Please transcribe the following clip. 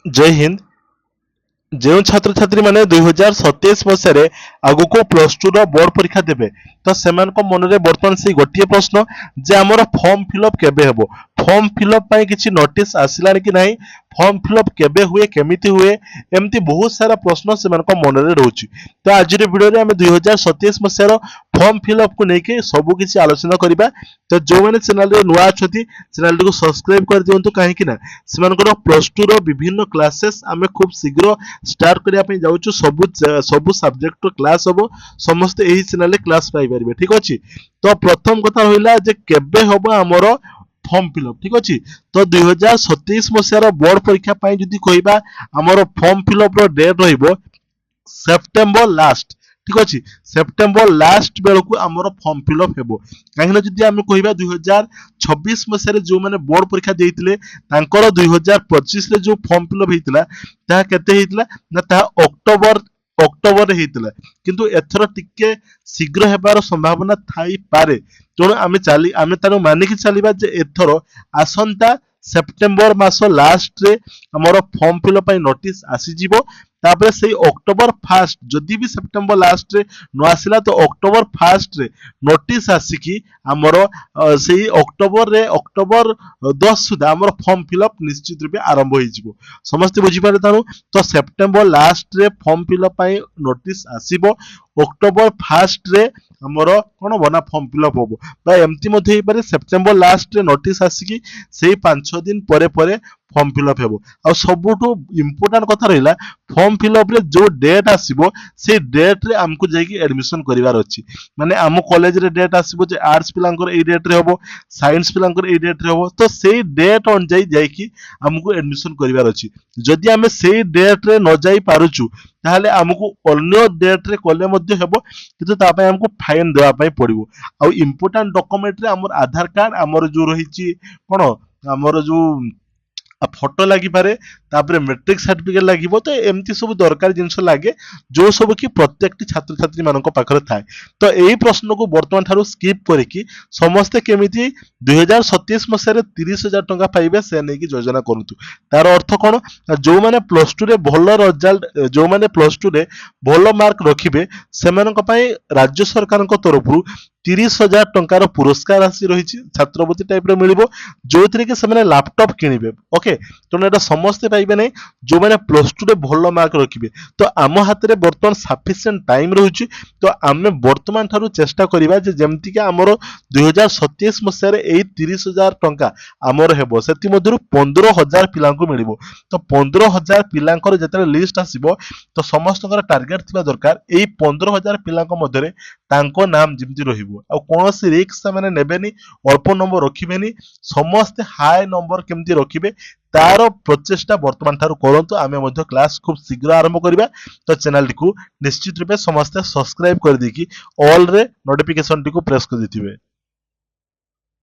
जय हिंद। जो छात्र छात्री मैंने 2027 मसीह आगु को प्लस टू बोर्ड परीक्षा देवे तो से मन में बर्तमान से गोटे प्रश्न जे आमर फॉर्म फिलअप केबे हेबो, फॉर्म फिलअप पाई किछि नोटिस आसिलानि कि नहीं, फॉर्म फिलअप केबे हुए केमिति हुए, एमती बहुत सारा प्रश्न से मन में रोची। तो आज वीडियो आम 2027 मसीहार फॉर्म फिलअप को लेकिन सबू किसी आलोचना करवा। तो जो मैंने चैनल नुआ अच्छा चैनल को सब्सक्राइब कर दिंतु कहीं से प्लस टू विभिन्न क्लासेस आम खूब शीघ्र स्टार्ट करने जाऊँ। सबू सब्जेक्ट क्लास हम समस्ते यही चैनल क्लास पाइपर। ठीक अच्छे। तो प्रथम कथा रहा केबे हम आमर फॉर्म फिलअप। ठीक अच्छे। तो 2027 मसीहार बोर्ड परीक्षा जदि कहबा आमर फॉर्म फिलअप डेट रहिबो सेप्टेम्बर लास्ट। ठीक अच्छे। सेप्टेम्बर लास्ट बेलू आमर फॉर्म फिलअप हेबो। कहीं जदि आम कहबा 2026 मसीह जो मैंने बोर्ड परीक्षा देते 2025 जो फॉर्म फिलअप होता ताहा केते होइतिला ना ताहा अक्टोबर होता किंतु एथर टिके शीघ्र हेबार संभावना थाई पारे। तेणु आमे तानु मानिकी चलिबा जे एथर आसंता सेप्टेम्बर मास लास्ट रे हमर फॉर्म फिलअप नोटिस आसीजिवो। तापर से अक्टोबर फास्ट जदि भी सेप्टेम्बर लास्ट रे न आसिला तो अक्टोबर फास्ट रे नोटिस आसिकी आमर से अक्टोबर 10 सुधा आमर फॉर्म फिलअप निश्चित रूपे आरंभ हो समस्त बुझीपारे। ताणु तो सेप्टेम्बर लास्ट रे फॉर्म फिलअप नोटिस आसीबो, अक्टोबर फास्ट रे आमर कौन बना फॉर्म फिलअप हम बा एमती मध्य पारे सेप्टेम्बर लास्ट रे नोटिस आसिकी से 5-6 दिन परे परे फॉर्म फिलअप हेबो। आ सबुठु इंपोर्टेंट कथा रहिला फॉर्म फिलअप रे जो डेट आसीबो से डेट रे हमको जाइकी एडमिशन करिवार अछि। माने आम कॉलेज रे डेट आसीबो जे आर्ट्स पिलांकर ए डेट रे होबो, साइंस पिलांकर ए डेट रे होबो। तो सेही डेट अनुଯାयी जाइकी हमको एडमिशन करिवार अछि। जदि आमे सेही डेट रे न जाई पारुचु ताहले हमको अन्य डेट रे कले मध्ये हेबो किंतु ता पय हमको फाइन देवा पय पड़िबो। आ इंपोर्टेंट डॉक्यूमेंट रे हमर आधार कार्ड हमर जो रहिछि कोन हमर जो फोटो लगी पारे तापर मैट्रिक सर्टिफिकेट लगे। तो एमती सब दरकार जिनस लगे जो सब कि प्रत्येक छात्र छात्री मान पाखे थाए। तो यही प्रश्न को बर्तमान ठारू स्किप करके समस्ते केमिति 2027 मसीह 30,000 टंका पाइबे से नहीं योजना करूँ। तार अर्थ कौन जो मैंने प्लस टू रे भल रिजल्ट जो मैंने प्लस टू रे भल मार्क रखिबे से राज्य सरकार तरफ 30,000 टंकार पुरस्कार राशि रही छात्रवृत्ति टाइप रे मिलिबो जो थी कि से लैपटॉप किनिबे। ओके। तेणु एटा समस्ते पाइबे नहीं जो मैंने प्लस टू रे भल मार्क रखिबे। तो आम हाथ में बर्तमान सफिशिएंट टाइम रही। तो आम बर्तमान ठारू चेष्टा करिबा जे जेमति कि आमर 2027 मसीह यही 30,000 टंका आमर हेबो सेति मध्यरु 15,000 पिलांको मिलिबो। तो 15,000 पिलांकर जेतले लिस्ट आसीबो तो समस्त टार्गेट थिबा दरकार एई 15,000 पिलांको मध्यरे तांको नाम जेमति रहिबो। आ कोनोसी रिस्क माने नेबेनी, अल्प नंबर रखिबेनी, समस्ते हाई नंबर केमति रखिबे तार प्रचेष्टा वर्तमान ठारू करंतु। आमे मध्ये क्लास खूब शीघ्र आरंभ करिबा। तो चैनल को निश्चित रूपे समस्ते सब्सक्राइब कर देकी ऑल रे नोटिफिकेशन टी को प्रेस कर दिथिबे।